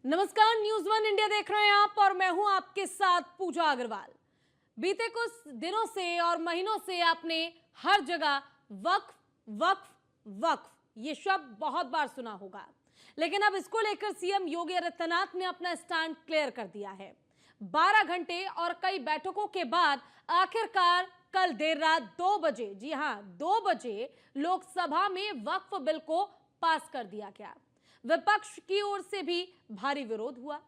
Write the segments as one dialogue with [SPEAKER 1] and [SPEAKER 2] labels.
[SPEAKER 1] नमस्कार, news one India देख रहे हैं आप और मैं हूं आपके साथ पूजा अग्रवाल। बीते कुछ दिनों से और महीनों से आपने हर जगह वक्फ वक्फ वक्फ ये शब्द बहुत बार सुना होगा, लेकिन अब इसको लेकर सीएम योगी आदित्यनाथ ने अपना स्टैंड क्लियर कर दिया है। 12 घंटे और कई बैठकों के बाद आखिरकार कल देर रात 2 बजे, जी हां 2 बजे लोकसभा में वक्फ बिल को पास कर दिया गया। विपक्ष की ओर से भी भारी विरोध हुआ।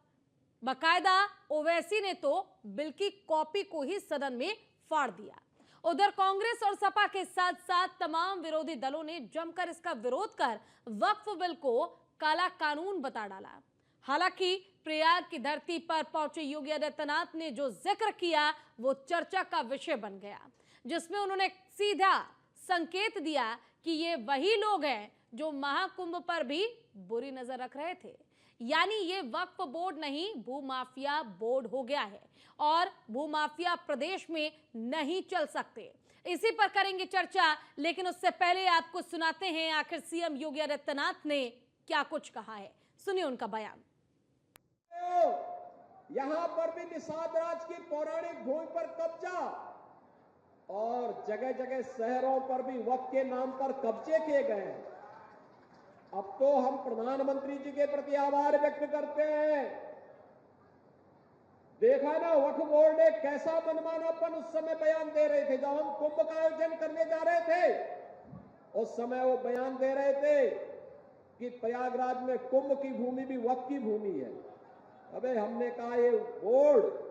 [SPEAKER 1] बकायदा ओवैसी ने तो बिल की कॉपी को ही सदन में फाड़ दिया। उधर कांग्रेस और सपा के साथ साथ तमाम विरोधी दलों ने जमकर इसका विरोध कर वक्फ बिल को काला कानून बता डाला। हालांकि प्रयाग की धरती पर पहुंचे योगी आदित्यनाथ ने जो जिक्र किया वो चर्चा का विषय बन गया, जिसमें उन्होंने सीधा संकेत दिया कि ये वही लोग हैं जो महाकुंभ पर भी बुरी नजर रख रहे थे। यानी ये वक्फ बोर्ड नहीं, भूमाफिया बोर्ड हो गया है और भूमाफिया प्रदेश में नहीं चल सकते। इसी पर करेंगे चर्चा, लेकिन उससे पहले आपको सुनाते हैं आखिर सीएम योगी आदित्यनाथ ने क्या कुछ कहा है। सुनिए उनका बयान।
[SPEAKER 2] यहां पर भी निषाद राज की पौराणिक भूमि पर कब्जा और जगह जगह शहरों पर भी वक्फ के नाम पर कब्जे किए गए हैं। अब तो हम प्रधानमंत्री जी के प्रति आभार व्यक्त करते हैं। देखा ना, वक्फ बोर्ड ने कैसा मनमानापन उस समय बयान दे रहे थे जब हम कुंभ का आयोजन करने जा रहे थे। उस समय वो बयान दे रहे थे कि प्रयागराज में कुंभ की भूमि भी वक्फ की भूमि है। अबे हमने कहा ये बोर्ड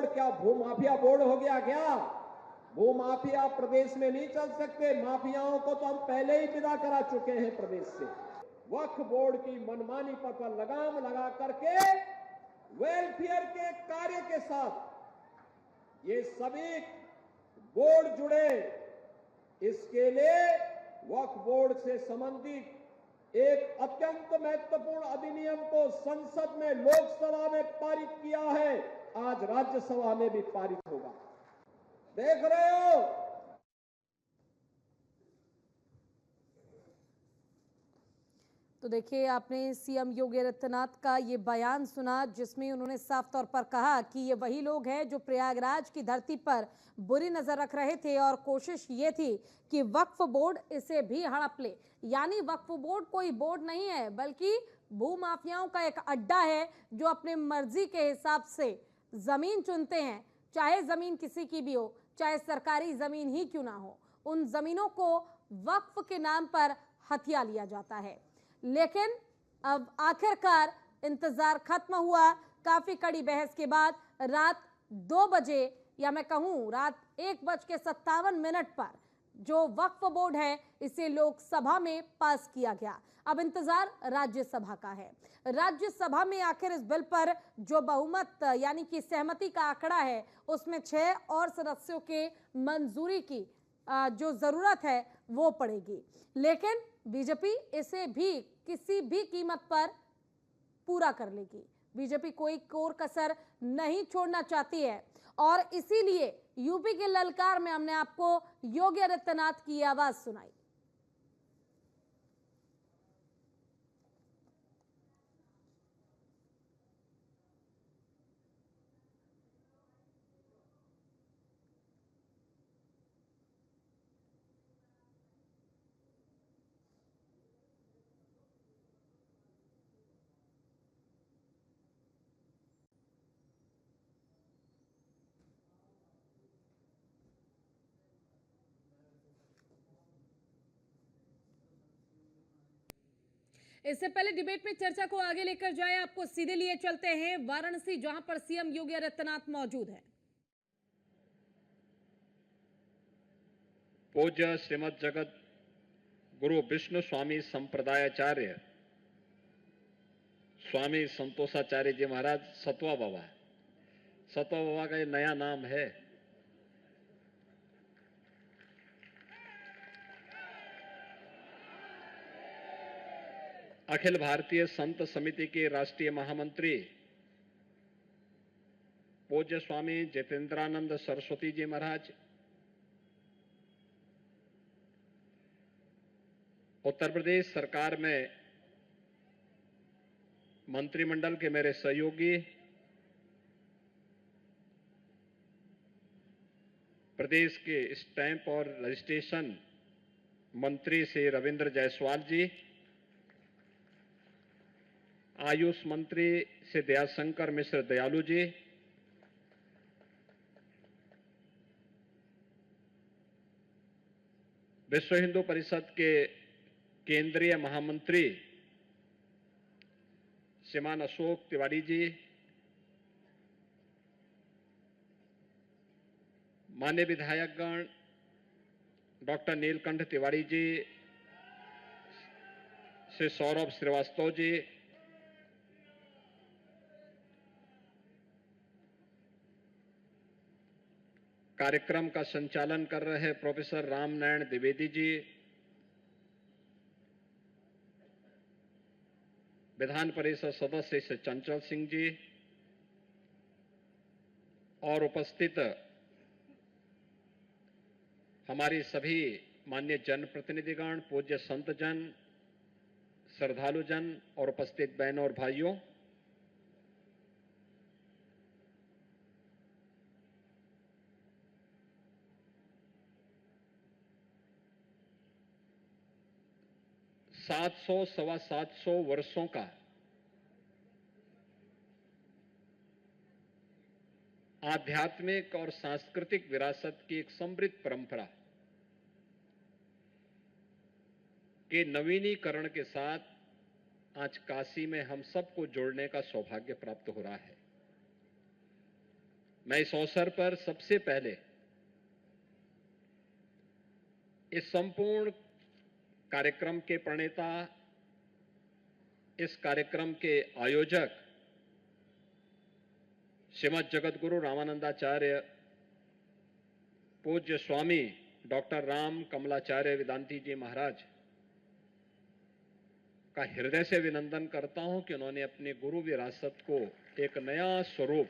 [SPEAKER 2] क्या भूमाफिया बोर्ड हो गया क्या? भूमाफिया प्रदेश में नहीं चल सकते। माफियाओं को तो हम पहले ही विदा करा चुके हैं प्रदेश से। वक्फ बोर्ड की मनमानी पर लगाम लगा करके वेलफेयर के कार्य के साथ ये सभी बोर्ड जुड़े। इसके लिए वक्फ बोर्ड से संबंधित एक अत्यंत महत्वपूर्ण अधिनियम को संसद में, लोकसभा में पारित किया है। आज राज्यसभा में भी पारित होगा। देख रहे हो।
[SPEAKER 1] तो देखिए, आपने सीएम योगी आदित्यनाथ का ये बयान सुना, जिसमें उन्होंने साफ तौर पर कहा कि ये वही लोग हैं जो प्रयागराज की धरती पर बुरी नजर रख रहे थे और कोशिश ये थी कि वक्फ बोर्ड इसे भी हड़प ले। यानी वक्फ बोर्ड कोई बोर्ड नहीं है, बल्कि भूमाफियाओं का एक अड्डा है जो अपने मर्जी के हिसाब से जमीन चुनते हैं, चाहे जमीन किसी की भी हो, चाहे सरकारी जमीन ही क्यों ना हो। उन जमीनों को वक्फ के नाम पर हथिया लिया जाता है। लेकिन अब आखिरकार इंतजार खत्म हुआ। काफी कड़ी बहस के बाद रात 2 बजे, या मैं कहूं रात 1:57 पर जो वक्फ बोर्ड है इसे लोकसभा में पास किया गया। अब इंतजार राज्यसभा का है। राज्यसभा में आखिर इस बिल पर जो बहुमत यानी कि सहमति का आंकड़ा है, उसमें 6 और सदस्यों के मंजूरी की जो जरूरत है वो पड़ेगी। लेकिन बीजेपी इसे भी किसी भी कीमत पर पूरा कर लेगी। बीजेपी कोई कोर कसर नहीं छोड़ना चाहती है और इसीलिए यूपी के ललकार में हमने आपको योगी आदित्यनाथ की आवाज सुनाई। इससे पहले डिबेट में चर्चा को आगे लेकर जाए, आपको सीधे लिए चलते हैं वाराणसी, जहां पर सीएम योगी आदित्यनाथ मौजूद हैं।
[SPEAKER 3] पूज्य श्रीमद जगत गुरु विष्णु स्वामी संप्रदायाचार्य स्वामी संतोषाचार्य जी महाराज सतवा बाबा। सतवा बाबा का ये नया नाम है। अखिल भारतीय संत समिति के राष्ट्रीय महामंत्री पूज्य स्वामी जितेंद्रानंद सरस्वती जी महाराज, उत्तर प्रदेश सरकार में मंत्रिमंडल के मेरे सहयोगी, प्रदेश के स्टैंप और रजिस्ट्रेशन मंत्री श्री रविंद्र जायसवाल जी, आयुष मंत्री श्री दयाशंकर मिश्र दयालु जी, विश्व हिंदू परिषद के केंद्रीय महामंत्री श्रीमान अशोक तिवारी जी, माननीय विधायकगण डॉक्टर नीलकंठ तिवारी जी, श्री सौरभ श्रीवास्तव जी, कार्यक्रम का संचालन कर रहे प्रोफेसर रामनारायण द्विवेदी जी, विधान परिषद सदस्य श्री चंचल सिंह जी और उपस्थित हमारी सभी माननीय जनप्रतिनिधिगण, पूज्य संतजन, श्रद्धालुजन और उपस्थित बहनों और भाइयों, सवा 700 वर्षों का आध्यात्मिक और सांस्कृतिक विरासत की एक समृद्ध परंपरा के नवीनीकरण के साथ आज काशी में हम सबको जोड़ने का सौभाग्य प्राप्त हो रहा है। मैं इस अवसर पर सबसे पहले इस संपूर्ण कार्यक्रम के प्रणेता, इस कार्यक्रम के आयोजक श्रीमद जगतगुरु रामानंदाचार्य पूज्य स्वामी डॉक्टर राम कमलाचार्य वेदांती जी महाराज का हृदय से अभिनंदन करता हूं कि उन्होंने अपनी गुरु विरासत को एक नया स्वरूप,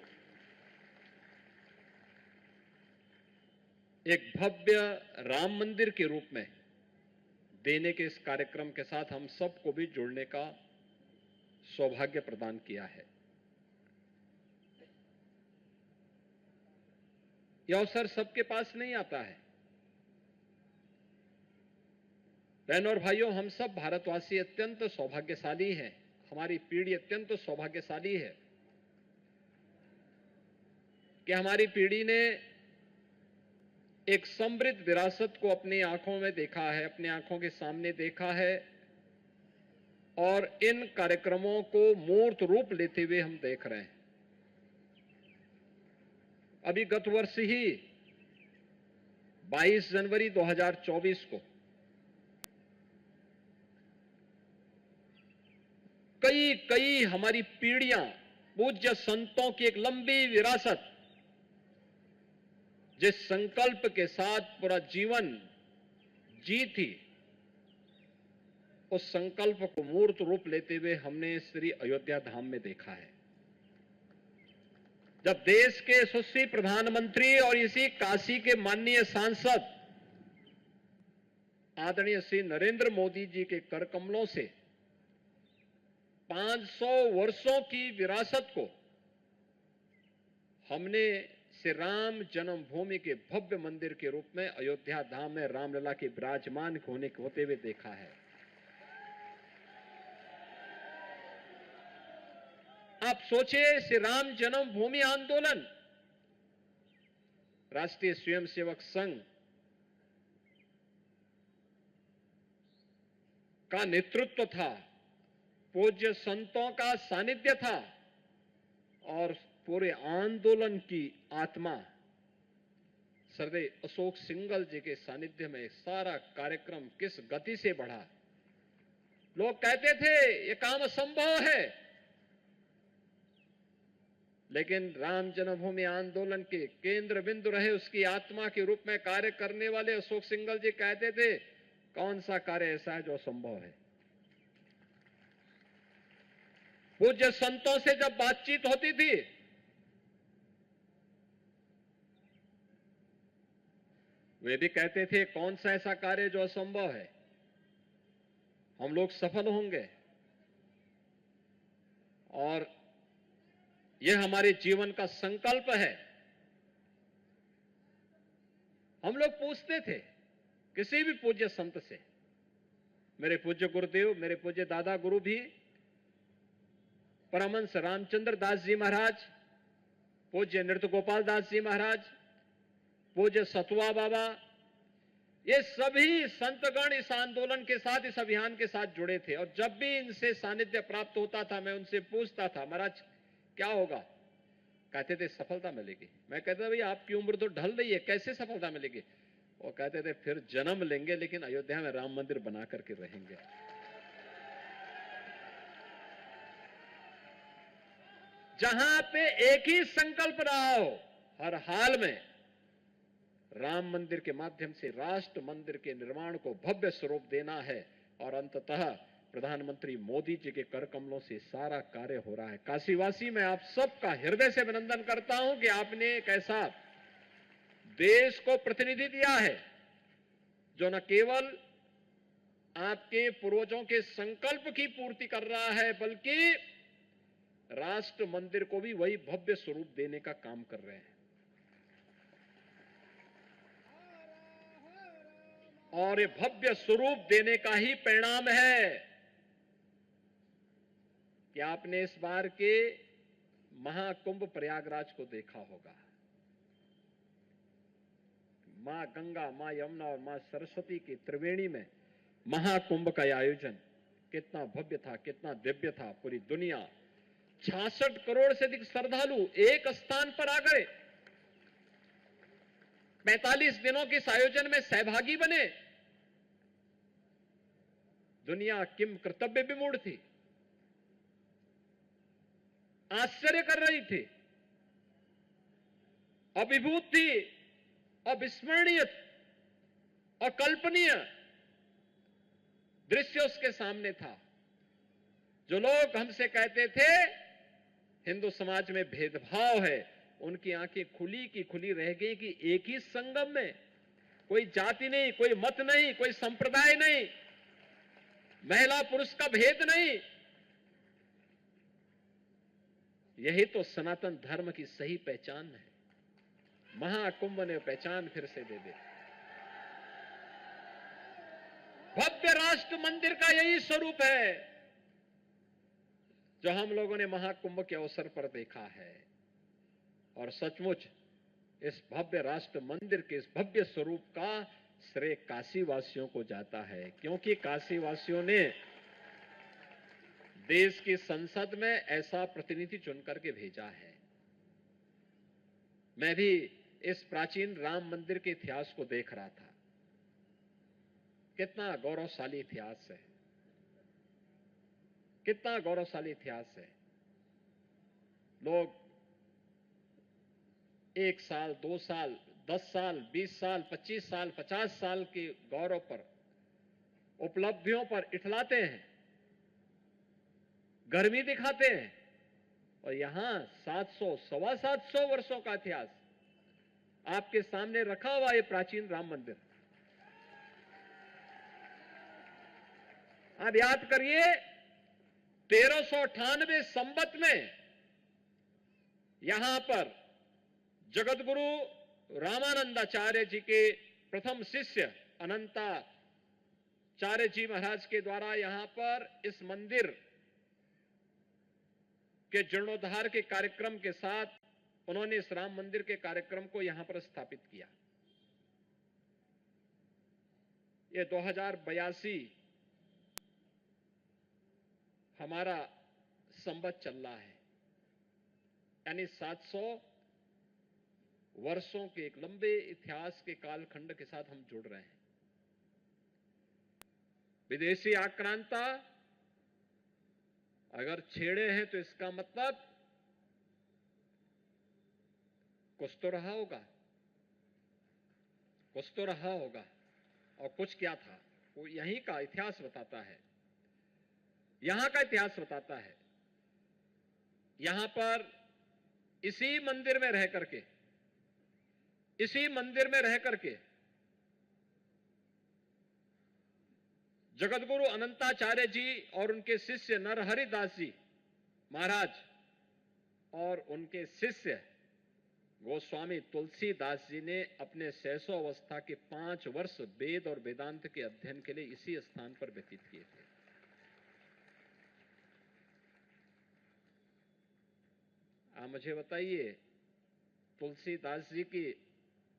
[SPEAKER 3] एक भव्य राम मंदिर के रूप में देने के इस कार्यक्रम के साथ हम सबको भी जुड़ने का सौभाग्य प्रदान किया है। यह अवसर सबके पास नहीं आता है। बहनों और भाइयों, हम सब भारतवासी अत्यंत सौभाग्यशाली हैं, हमारी पीढ़ी अत्यंत सौभाग्यशाली है कि हमारी पीढ़ी ने एक समृद्ध विरासत को अपनी आंखों में देखा है, अपनी आंखों के सामने देखा है और इन कार्यक्रमों को मूर्त रूप लेते हुए हम देख रहे हैं। अभी गत वर्ष ही 22 जनवरी 2024 को कई हमारी पीढ़ियां पूज्य संतों की एक लंबी विरासत, जिस संकल्प के साथ पूरा जीवन जी थी, उस संकल्प को मूर्त रूप लेते हुए हमने श्री अयोध्या धाम में देखा है। जब देश के यशस्वी प्रधानमंत्री और इसी काशी के माननीय सांसद आदरणीय श्री नरेंद्र मोदी जी के कर कमलों से 500 वर्षों की विरासत को हमने श्री राम जन्मभूमि के भव्य मंदिर के रूप में अयोध्या धाम में रामलला के विराजमान होते हुए देखा है। आप सोचिए, श्री राम जन्मभूमि आंदोलन राष्ट्रीय स्वयंसेवक संघ का नेतृत्व था, पूज्य संतों का सानिध्य था और पूरे आंदोलन की आत्मा सरदेव अशोक सिंघल जी के सानिध्य में सारा कार्यक्रम किस गति से बढ़ा। लोग कहते थे ये काम असंभव है, लेकिन राम जन्मभूमि आंदोलन के केंद्र बिंदु रहे उसकी आत्मा के रूप में कार्य करने वाले अशोक सिंघल जी कहते थे, कौन सा कार्य ऐसा है जो असंभव है। पूज्य संतों से जब बातचीत होती थी वे भी कहते थे, कौन सा ऐसा कार्य जो असंभव है, हम लोग सफल होंगे। और यह हमारे जीवन का संकल्प है। हम लोग पूछते थे किसी भी पूज्य संत से, मेरे पूज्य गुरुदेव, मेरे पूज्य दादा गुरु भी, परमहंस रामचंद्र दास जी महाराज, पूज्य नृत्य गोपाल दास जी महाराज, पूज्य सतुआ बाबा, ये सभी संतगण इस आंदोलन के साथ, इस अभियान के साथ जुड़े थे। और जब भी इनसे सानिध्य प्राप्त होता था, मैं उनसे पूछता था, महाराज क्या होगा? कहते थे सफलता मिलेगी। मैं कहता था भाई आपकी उम्र तो ढल रही है, कैसे सफलता मिलेगी? वो कहते थे फिर जन्म लेंगे लेकिन अयोध्या में राम मंदिर बना करके रहेंगे। जहां पे एक ही संकल्प रहा हो, हर हाल में राम मंदिर के माध्यम से राष्ट्र मंदिर के निर्माण को भव्य स्वरूप देना है। और अंततः प्रधानमंत्री मोदी जी के कर कमलों से सारा कार्य हो रहा है। काशीवासी, मैं आप सबका हृदय से अभिनंदन करता हूं कि आपने एक ऐसा देश को प्रतिनिधि दिया है जो न केवल आपके पूर्वजों के संकल्प की पूर्ति कर रहा है, बल्कि राष्ट्र मंदिर को भी वही भव्य स्वरूप देने का काम कर रहे हैं। और ये भव्य स्वरूप देने का ही परिणाम है कि आपने इस बार के महाकुंभ प्रयागराज को देखा होगा। मां गंगा, मां यमुना और मां सरस्वती की त्रिवेणी में महाकुंभ का आयोजन कितना भव्य था, कितना दिव्य था। पूरी दुनिया 66 करोड़ से अधिक श्रद्धालु एक स्थान पर आ गए, 45 दिनों के इस आयोजन में सहभागी बने। दुनिया किम कर्तव्य विमूढ़ थी, आश्चर्य कर रही थी, अभिभूत थी, अविस्मरणीय, अकल्पनीय दृश्य उसके सामने था। जो लोग हमसे कहते थे हिंदू समाज में भेदभाव है, उनकी आंखें खुली की खुली रह गई कि एक ही संगम में कोई जाति नहीं, कोई मत नहीं, कोई संप्रदाय नहीं, महिला पुरुष का भेद नहीं। यही तो सनातन धर्म की सही पहचान है। महाकुंभ ने पहचान फिर से दे दी। भव्य राष्ट्र मंदिर का यही स्वरूप है जो हम लोगों ने महाकुंभ के अवसर पर देखा है। और सचमुच इस भव्य राष्ट्र मंदिर के इस भव्य स्वरूप का श्रेय काशीवासियों को जाता है, क्योंकि काशीवासियों ने देश की संसद में ऐसा प्रतिनिधि चुनकर के भेजा है। मैं भी इस प्राचीन राम मंदिर के इतिहास को देख रहा था। कितना गौरवशाली इतिहास है, कितना गौरवशाली इतिहास है। लोग 1 साल, 2 साल, 10 साल, 20 साल, 25 साल, 50 साल के गौरव पर, उपलब्धियों पर इठलाते हैं, गर्मी दिखाते हैं। और यहां 700, 725 वर्षों का इतिहास आपके सामने रखा हुआ ये प्राचीन राम मंदिर। आप याद करिए 1398 संवत में यहां पर जगतगुरु रामानंदाचार्य जी के प्रथम शिष्य अनंताचार्य जी महाराज के द्वारा यहां पर इस मंदिर के जीर्णोद्धार के कार्यक्रम के साथ उन्होंने इस राम मंदिर के कार्यक्रम को यहां पर स्थापित किया। ये 2082 हमारा संवत चल रहा है, यानी 700 वर्षों के एक लंबे इतिहास के कालखंड के साथ हम जुड़ रहे हैं। विदेशी आक्रांता अगर छेड़े हैं तो इसका मतलब कुछ तो रहा होगा, कुछ तो रहा होगा। और कुछ क्या था वो यहीं का इतिहास बताता है, यहां का इतिहास बताता है। यहां पर इसी मंदिर में रह करके, इसी मंदिर में रह करके जगतगुरु अनंताचार्य जी और उनके शिष्य नरहरि दास जी महाराज और उनके शिष्य गोस्वामी तुलसीदास जी ने अपने शैशवावस्था के 5 वर्ष वेद और वेदांत के अध्ययन के लिए इसी स्थान पर व्यतीत किए थे। आप मुझे बताइए, तुलसीदास जी की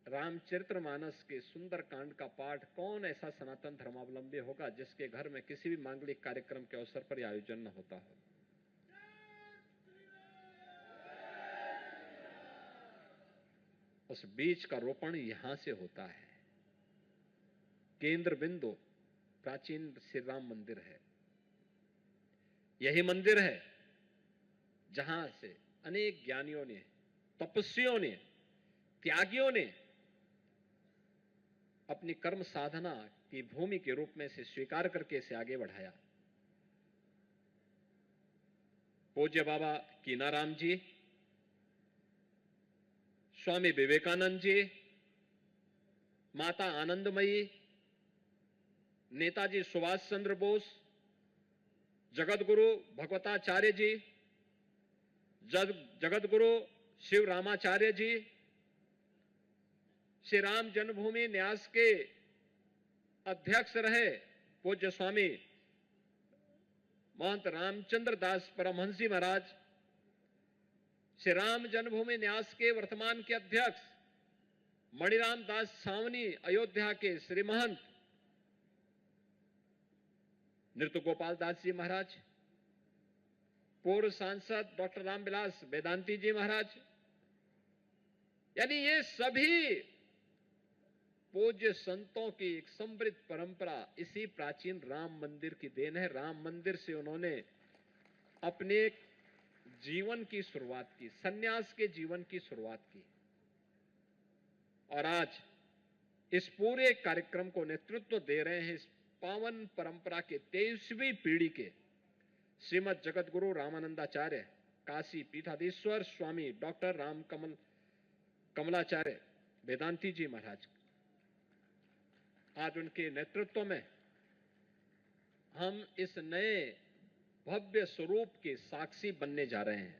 [SPEAKER 3] रामचरितमानस के सुंदरकांड का पाठ कौन ऐसा सनातन धर्मावलंबी होगा जिसके घर में किसी भी मांगलिक कार्यक्रम के अवसर पर यह आयोजन न होता हो। उस बीज का रोपण यहां से होता है। केंद्र बिंदु प्राचीन श्री राम मंदिर है। यही मंदिर है जहां से अनेक ज्ञानियों ने, तपस्वियों ने, त्यागियों ने अपनी कर्म साधना की भूमि के रूप में इसे स्वीकार करके इसे आगे बढ़ाया। पूज्य बाबा कीनाराम जी, स्वामी विवेकानंद जी, माता आनंदमयी, नेताजी सुभाष चंद्र बोस, जगत गुरु भगवताचार्य जी, जगत गुरु शिव रामाचार्य जी, श्री राम जन्मभूमि न्यास के अध्यक्ष रहे पूज्य स्वामी महंत रामचंद्र दास परमहंस जी महाराज, श्री राम जन्मभूमि न्यास के वर्तमान के अध्यक्ष मणिराम दास सावनी, अयोध्या के श्री महंत नृत्य गोपाल दास जी महाराज, पूर्व सांसद डॉक्टर रामविलास वेदांती जी महाराज, यानी ये सभी पूज्य संतों की एक समृद्ध परंपरा इसी प्राचीन राम मंदिर की देन है। राम मंदिर से उन्होंने अपने जीवन की शुरुआत की, सन्यास के जीवन की शुरुआत की। और आज इस पूरे कार्यक्रम को नेतृत्व दे रहे हैं इस पावन परंपरा के 23वीं पीढ़ी के श्रीमद जगत गुरु रामानंदाचार्य काशी पीठाधीश्वर स्वामी डॉक्टर राम कमलाचार्य वेदांती जी महाराज। आज उनके नेतृत्व में हम इस नए भव्य स्वरूप के साक्षी बनने जा रहे हैं।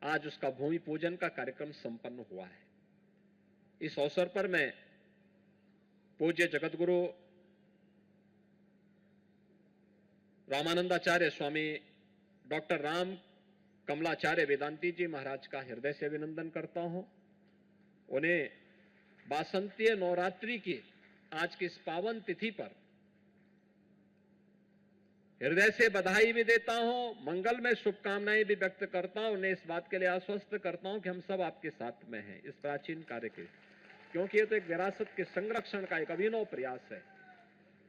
[SPEAKER 3] आज उसका भूमि पूजन का कार्यक्रम संपन्न हुआ है। इस अवसर पर मैं पूज्य जगतगुरु रामानंदाचार्य स्वामी डॉक्टर राम कमलाचार्य वेदांती जी महाराज का हृदय से अभिनंदन करता हूं। उन्हें वासंतीय नवरात्रि की आज की इस पावन तिथि पर हृदय से बधाई भी देता हूं, मंगल में शुभकामनाएं भी व्यक्त करता हूं। उन्हें इस बात के लिए आश्वस्त करता हूं कि हम सब आपके साथ में हैं इस प्राचीन कार्य के, क्योंकि ये तो एक विरासत के संरक्षण का एक अभिनव प्रयास है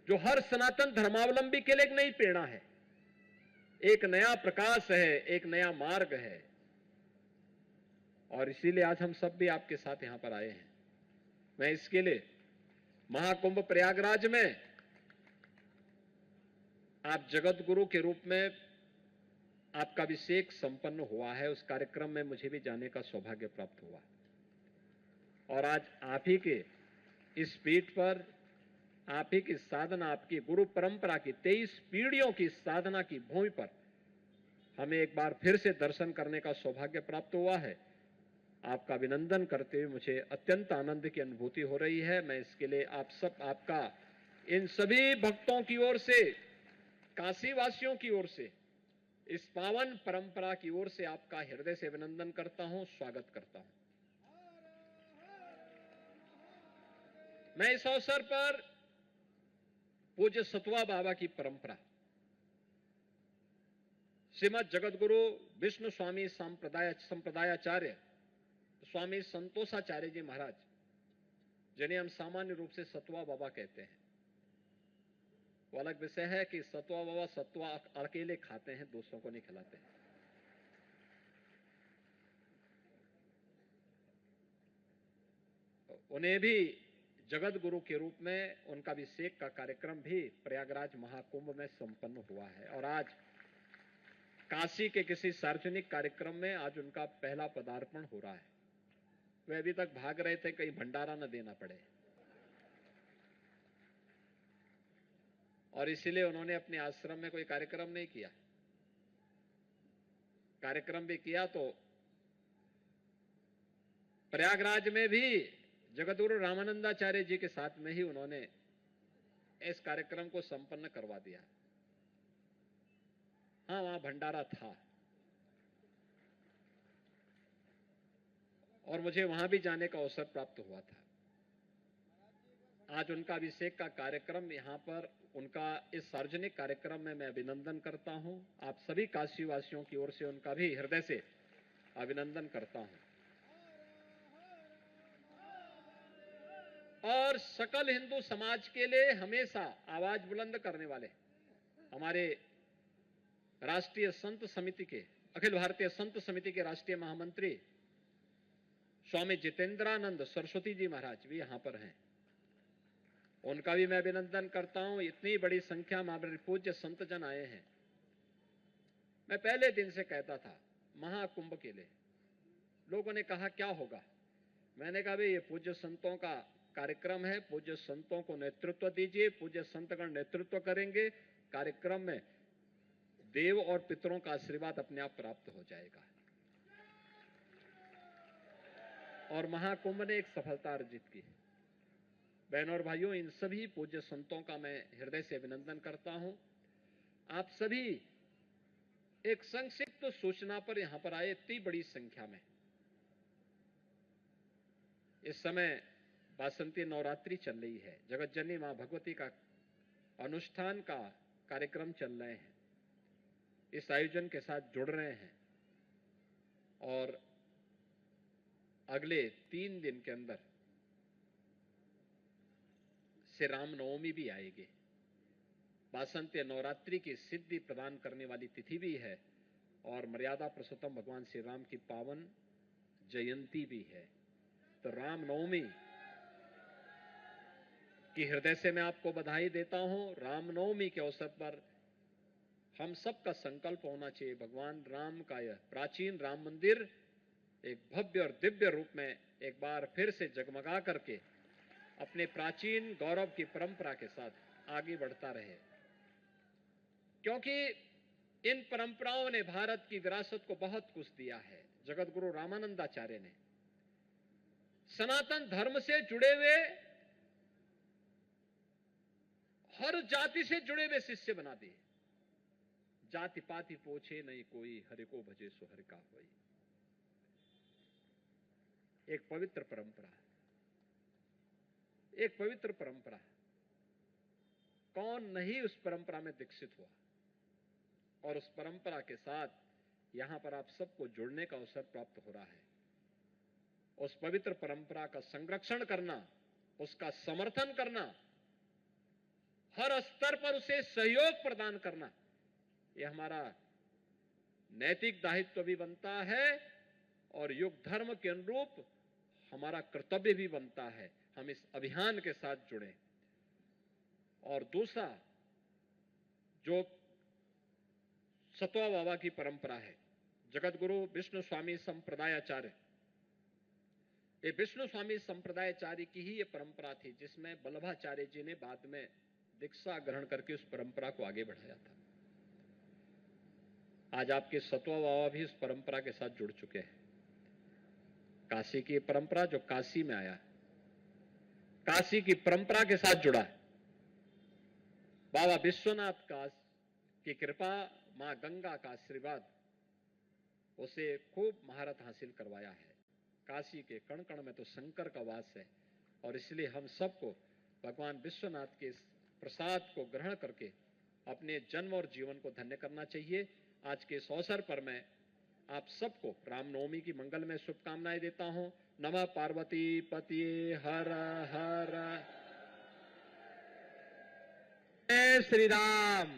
[SPEAKER 3] जो हर सनातन धर्मावलंबी के लिए एक नई प्रेरणा है, एक नया प्रकाश है, एक नया मार्ग है। और इसीलिए आज हम सब भी आपके साथ यहां पर आए हैं। मैं इसके लिए महाकुंभ प्रयागराज में आप जगत गुरु के रूप में आपका अभिषेक संपन्न हुआ है, उस कार्यक्रम में मुझे भी जाने का सौभाग्य प्राप्त हुआ। और आज आप ही के इस पीठ पर आप ही की साधना, आपकी गुरु परंपरा की 23 पीढ़ियों की साधना की भूमि पर हमें एक बार फिर से दर्शन करने का सौभाग्य प्राप्त हुआ है। आपका अभिनंदन करते हुए मुझे अत्यंत आनंद की अनुभूति हो रही है। मैं इसके लिए आपका इन सभी भक्तों की ओर से, काशी वासियों की ओर से, इस पावन परंपरा की ओर से आपका हृदय से अभिनंदन करता हूं, स्वागत करता हूं। मैं इस अवसर पर पूज्य सतवा बाबा की परंपरा, श्रीमद जगतगुरु विष्णु स्वामी संप्रदायाचार्य स्वामी संतोषाचार्य जी महाराज, जिन्हें हम सामान्य रूप से सतवा बाबा कहते हैं, वो अलग विषय है कि सतवा बाबा सतवा अकेले खाते हैं, दूसरों को नहीं खिलाते हैं। उन्हें भी जगत गुरु के रूप में उनका अभिषेक का कार्यक्रम भी प्रयागराज महाकुंभ में संपन्न हुआ है। और आज काशी के किसी सार्वजनिक कार्यक्रम में आज उनका पहला पदार्पण हो रहा है। वे अभी तक भाग रहे थे कहीं भंडारा न देना पड़े, और इसीलिए उन्होंने अपने आश्रम में कोई कार्यक्रम नहीं किया। कार्यक्रम भी किया तो प्रयागराज में भी जगतगुरु रामानंदाचार्य जी के साथ में ही उन्होंने इस कार्यक्रम को संपन्न करवा दिया। हाँ, वहां भंडारा था और मुझे वहां भी जाने का अवसर प्राप्त हुआ था। आज उनका अभिषेक का कार्यक्रम यहां पर, उनका इस सार्वजनिक कार्यक्रम में मैं अभिनंदन करता हूं। आप सभी काशी वासियों की ओर से उनका भी हृदय से अभिनंदन करता हूं। और सकल हिंदू समाज के लिए हमेशा आवाज बुलंद करने वाले हमारे राष्ट्रीय संत समिति के, अखिल भारतीय संत समिति के राष्ट्रीय महामंत्री स्वामी जितेंद्रानंद सरस्वती जी महाराज भी यहां पर हैं। उनका भी मैं अभिनंदन करता हूं। इतनी बड़ी संख्या में हमारे पूज्य संतजन आए हैं। मैं पहले दिन से कहता था महाकुंभ के लिए, लोगों ने कहा क्या होगा, मैंने कहा भाई ये पूज्य संतों का कार्यक्रम है, पूज्य संतों को नेतृत्व दीजिए, पूज्य संतगण नेतृत्व करेंगे, कार्यक्रम में देव और पितरों का आशीर्वाद अपने आप प्राप्त हो जाएगा। और महाकुंभ ने एक सफलता अर्जित की। बहनों और भाइयों, इन सभी पूज्य संतों का मैं हृदय से अभिनंदन करता हूं। आप सभी एक संक्षिप्त सूचना पर यहां पर आए इतनी बड़ी संख्या में। इस समय वासंती नवरात्रि चल रही है, जगत जननी मां भगवती का अनुष्ठान का कार्यक्रम चल रहे हैं। इस आयोजन के साथ जुड़ रहे हैं और अगले 3 दिन के अंदर से रामनवमी भी आएगी। वासंती नवरात्रि की सिद्धि प्रदान करने वाली तिथि भी है और मर्यादा पुरुषोत्तम भगवान श्री राम की पावन जयंती भी है। तो रामनवमी की हृदय से मैं आपको बधाई देता हूं। रामनवमी के अवसर पर हम सबका संकल्प होना चाहिए, भगवान राम का यह प्राचीन राम मंदिर एक भव्य और दिव्य रूप में एक बार फिर से जगमगा करके अपने प्राचीन गौरव की परंपरा के साथ आगे बढ़ता रहे, क्योंकि इन परंपराओं ने भारत की विरासत को बहुत कुछ दिया है। जगत गुरु रामानंदाचार्य ने सनातन धर्म से जुड़े हुए, हर जाति से जुड़े हुए शिष्य बना दिए। जाति पाति पूछे नहीं कोई, हरि को भजे सो हरि का होई। एक पवित्र परंपरा, एक पवित्र परंपरा। कौन नहीं उस परंपरा में दीक्षित हुआ और उस परंपरा के साथ यहां पर आप सबको जुड़ने का अवसर प्राप्त हो रहा है। उस पवित्र परंपरा का संरक्षण करना, उसका समर्थन करना, हर स्तर पर उसे सहयोग प्रदान करना, यह हमारा नैतिक दायित्व भी बनता है और युग धर्म के अनुरूप हमारा कर्तव्य भी बनता है। हम इस अभियान के साथ जुड़े। और दूसरा, जो सतवा बाबा की परंपरा है, जगत गुरु विष्णु स्वामी संप्रदायाचार्य, ये विष्णु स्वामी संप्रदायाचार्य की ही ये परंपरा थी, जिसमें वल्लभाचार्य जी ने बाद में दीक्षा ग्रहण करके उस परंपरा को आगे बढ़ाया था। आज आपके सतवा बाबा भी उस परंपरा के साथ जुड़ चुके हैं। काशी की परंपरा, जो काशी में आया, काशी की परंपरा के साथ जुड़ा है। बाबा विश्वनाथ का की कृपा, मां गंगा का आशीर्वाद उसे खूब महारत हासिल करवाया है। काशी के कण कण में तो शंकर का वास है और इसलिए हम सबको भगवान विश्वनाथ के इस प्रसाद को ग्रहण करके अपने जन्म और जीवन को धन्य करना चाहिए। आज के इस अवसर पर मैं आप सबको रामनवमी की मंगलमय शुभकामनाएं देता हूं। नमः पार्वती पतिये हर हर। जय श्री राम।